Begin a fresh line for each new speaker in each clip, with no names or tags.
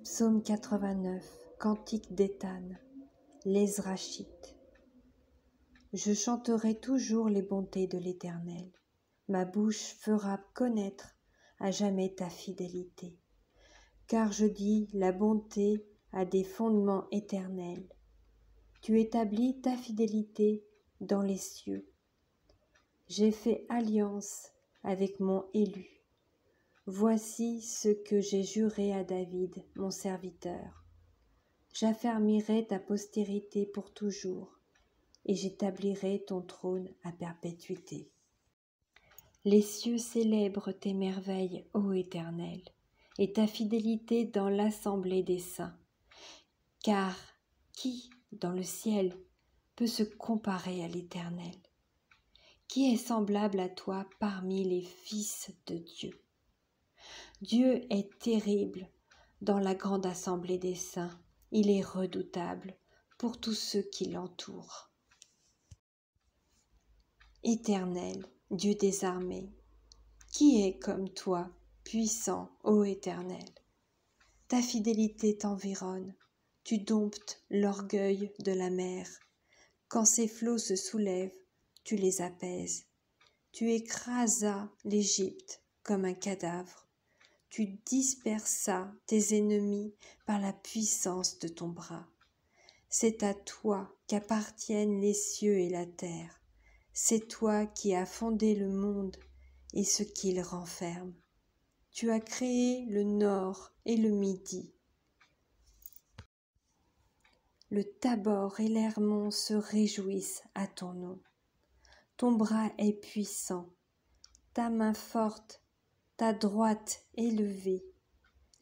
Psaume 89, Cantique d'Éthan, l'Ezrachite. Je chanterai toujours les bontés de l'Éternel. Ma bouche fera connaître à jamais ta fidélité. Car je dis, la bonté a des fondements éternels. Tu établis ta fidélité dans les cieux. J'ai fait alliance avec mon élu. Voici ce que j'ai juré à David, mon serviteur. J'affermirai ta postérité pour toujours, et j'établirai ton trône à perpétuité. Les cieux célèbrent tes merveilles, ô Éternel, et ta fidélité dans l'assemblée des saints. Car qui, dans le ciel, peut se comparer à l'Éternel? Qui est semblable à toi parmi les fils de Dieu? Dieu est terrible dans la grande assemblée des saints. Il est redoutable pour tous ceux qui l'entourent. Éternel, Dieu des armées, qui est comme toi, puissant, ô Éternel? Ta fidélité t'environne, tu domptes l'orgueil de la mer. Quand ses flots se soulèvent, tu les apaises. Tu écrasas l'Égypte comme un cadavre. Tu dispersas tes ennemis par la puissance de ton bras. C'est à toi qu'appartiennent les cieux et la terre. C'est toi qui as fondé le monde et ce qu'il renferme. Tu as créé le nord et le midi. Le Tabor et l'Hermon se réjouissent à ton nom. Ton bras est puissant, ta main forte, ta droite élevée.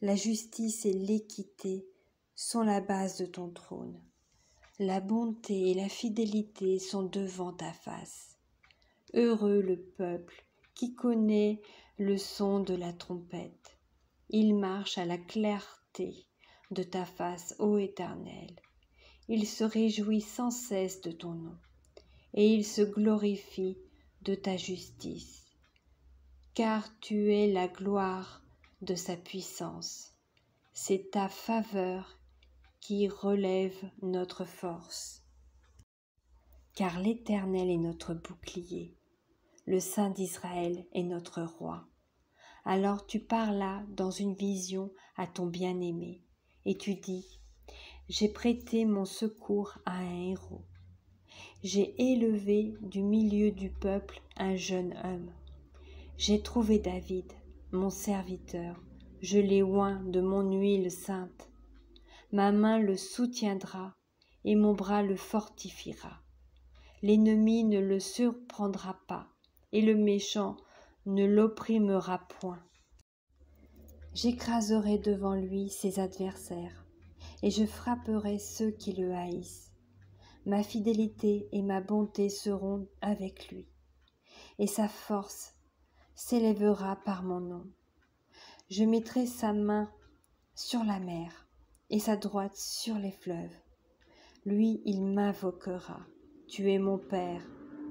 La justice et l'équité sont la base de ton trône. La bonté et la fidélité sont devant ta face. Heureux le peuple qui connaît le son de la trompette. Il marche à la clarté de ta face, ô Éternel. Il se réjouit sans cesse de ton nom, et il se glorifie de ta justice. Car tu es la gloire de sa puissance. C'est ta faveur qui relève notre force. Car l'Éternel est notre bouclier, le Saint d'Israël est notre roi. Alors tu parlas dans une vision à ton bien-aimé, et tu dis, j'ai prêté mon secours à un héros. J'ai élevé du milieu du peuple un jeune homme. J'ai trouvé David, mon serviteur, je l'ai oint de mon huile sainte. Ma main le soutiendra et mon bras le fortifiera. L'ennemi ne le surprendra pas et le méchant ne l'opprimera point. J'écraserai devant lui ses adversaires et je frapperai ceux qui le haïssent. Ma fidélité et ma bonté seront avec lui et sa force s'élèvera par mon nom. Je mettrai sa main sur la mer et sa droite sur les fleuves. Lui, il m'invoquera. Tu es mon Père,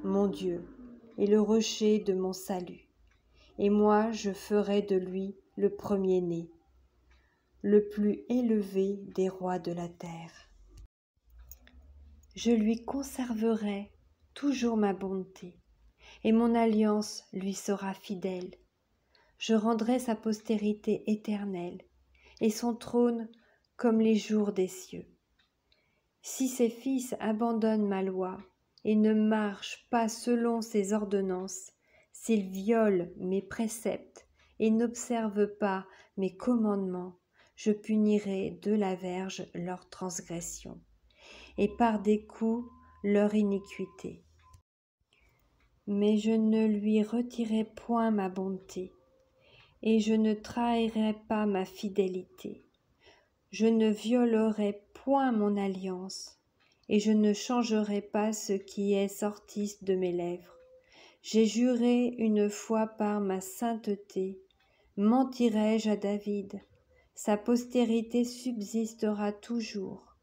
mon Dieu, et le rocher de mon salut. Et moi, je ferai de lui le premier-né, le plus élevé des rois de la terre. Je lui conserverai toujours ma bonté, et mon alliance lui sera fidèle. Je rendrai sa postérité éternelle, et son trône comme les jours des cieux. Si ses fils abandonnent ma loi et ne marchent pas selon ses ordonnances, s'ils violent mes préceptes et n'observent pas mes commandements, je punirai de la verge leur transgression et par des coups leur iniquité. Mais je ne lui retirerai point ma bonté, et je ne trahirai pas ma fidélité. Je ne violerai point mon alliance, et je ne changerai pas ce qui est sorti de mes lèvres. J'ai juré une fois par ma sainteté, mentirai-je à David? Sa postérité subsistera toujours.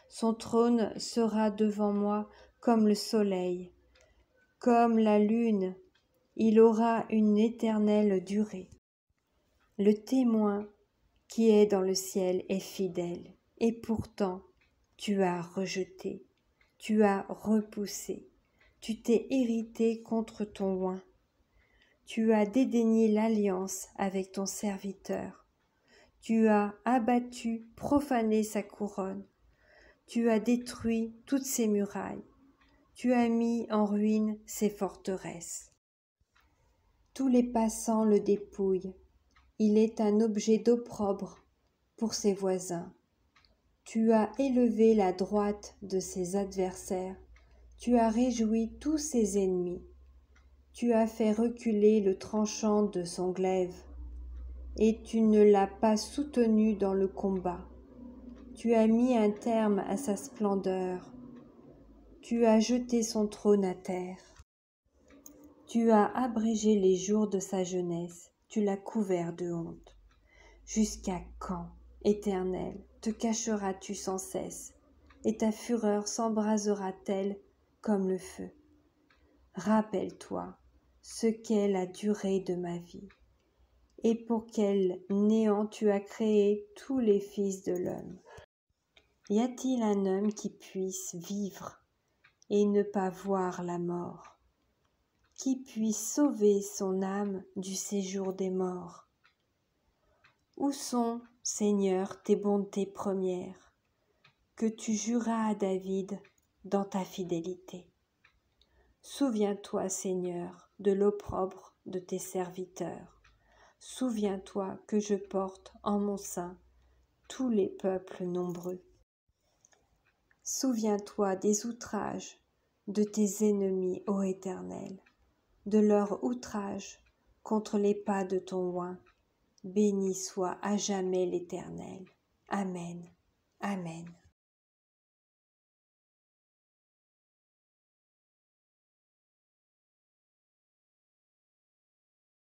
Son trône sera devant moi comme le soleil, comme la lune, il aura une éternelle durée. Le témoin qui est dans le ciel est fidèle, et pourtant tu as rejeté, tu as repoussé, tu t'es irrité contre ton oint. Tu as dédaigné l'alliance avec ton serviteur. Tu as abattu, profané sa couronne. Tu as détruit toutes ses murailles. Tu as mis en ruine ses forteresses. Tous les passants le dépouillent. Il est un objet d'opprobre pour ses voisins. Tu as élevé la droite de ses adversaires. Tu as réjoui tous ses ennemis. Tu as fait reculer le tranchant de son glaive, et tu ne l'as pas soutenu dans le combat. Tu as mis un terme à sa splendeur. Tu as jeté son trône à terre. Tu as abrégé les jours de sa jeunesse. Tu l'as couvert de honte. Jusqu'à quand, Éternel, te cacheras-tu sans cesse, et ta fureur s'embrasera-t-elle comme le feu? Rappelle-toi ce qu'est la durée de ma vie, et pour quel néant tu as créé tous les fils de l'homme. Y a-t-il un homme qui puisse vivre et ne pas voir la mort, qui puisse sauver son âme du séjour des morts? Où sont, Seigneur, tes bontés premières, que tu juras à David dans ta fidélité? Souviens-toi, Seigneur, de l'opprobre de tes serviteurs. Souviens-toi que je porte en mon sein tous les peuples nombreux. Souviens-toi des outrages de tes ennemis, ô Éternel, de leur outrage contre les pas de ton oint. Béni soit à jamais l'Éternel. Amen. Amen.